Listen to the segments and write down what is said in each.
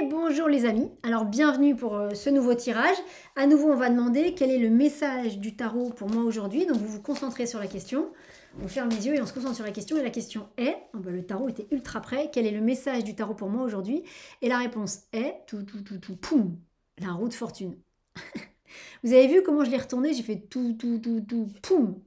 Bonjour les amis, alors bienvenue pour ce nouveau tirage. À nouveau on va demander quel est le message du tarot pour moi aujourd'hui. Donc vous vous concentrez sur la question, on ferme les yeux et on se concentre sur la question. Et la question est, le tarot était ultra prêt, quel est le message du tarot pour moi aujourd'hui? Et la réponse est, poum, la roue de fortune. Vous avez vu comment je l'ai retourné? J'ai fait poum.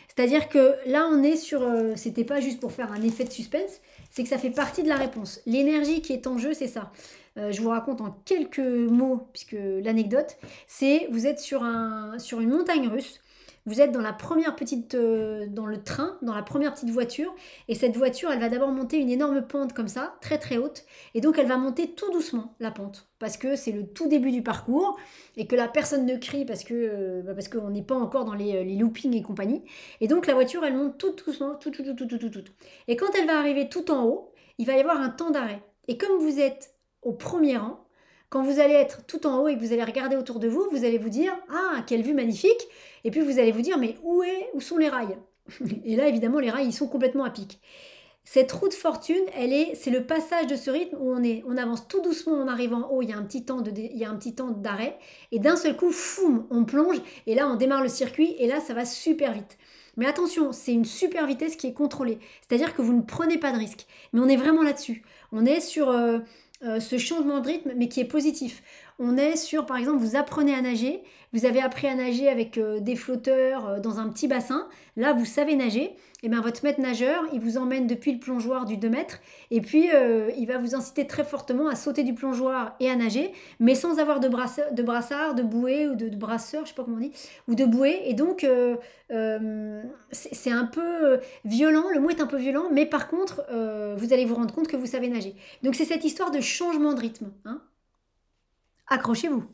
C'est-à-dire que là on est sur, c'était pas juste pour faire un effet de suspense, c'est que ça fait partie de la réponse. L'énergie qui est en jeu, c'est ça. Je vous raconte en quelques mots, puisque l'anecdote, c'est vous êtes sur une montagne russe, vous êtes dans la première petite, dans le train, dans la première petite voiture, et cette voiture, elle va d'abord monter une énorme pente comme ça, très très haute, et donc elle va monter tout doucement, la pente, parce que c'est le tout début du parcours, et que la personne ne crie parce qu'on n'est pas encore dans les loopings et compagnie, et donc la voiture, elle monte tout doucement, tout. Et quand elle va arriver tout en haut, il va y avoir un temps d'arrêt. Et comme vous êtes au premier rang, quand vous allez être tout en haut et que vous allez regarder autour de vous, vous allez vous dire « Ah, quelle vue magnifique !» Et puis vous allez vous dire « Mais où sont les rails ?» Et là, évidemment, les rails, ils sont complètement à pic. Cette roue de fortune, c'est le passage de ce rythme où on avance tout doucement en arrivant en haut, il y a un petit temps d'arrêt, et d'un seul coup, foum, on plonge, et là, on démarre le circuit, et là, ça va super vite. Mais attention, c'est une super vitesse qui est contrôlée, c'est-à-dire que vous ne prenez pas de risque. Mais on est vraiment là-dessus. On est sur ce changement de rythme, mais qui est positif. On est sur, par exemple, vous apprenez à nager, vous avez appris à nager avec des flotteurs dans un petit bassin, là vous savez nager, et bien votre maître nageur, il vous emmène depuis le plongeoir du 2 mètres, et puis il va vous inciter très fortement à sauter du plongeoir et à nager, mais sans avoir de brassard, de bouée ou de brasseur, je sais pas comment on dit, ou de bouée, et donc c'est un peu violent, le mot est un peu violent, mais par contre, vous allez vous rendre compte que vous savez nager. Donc c'est cette histoire de changement de rythme, hein. Accrochez-vous.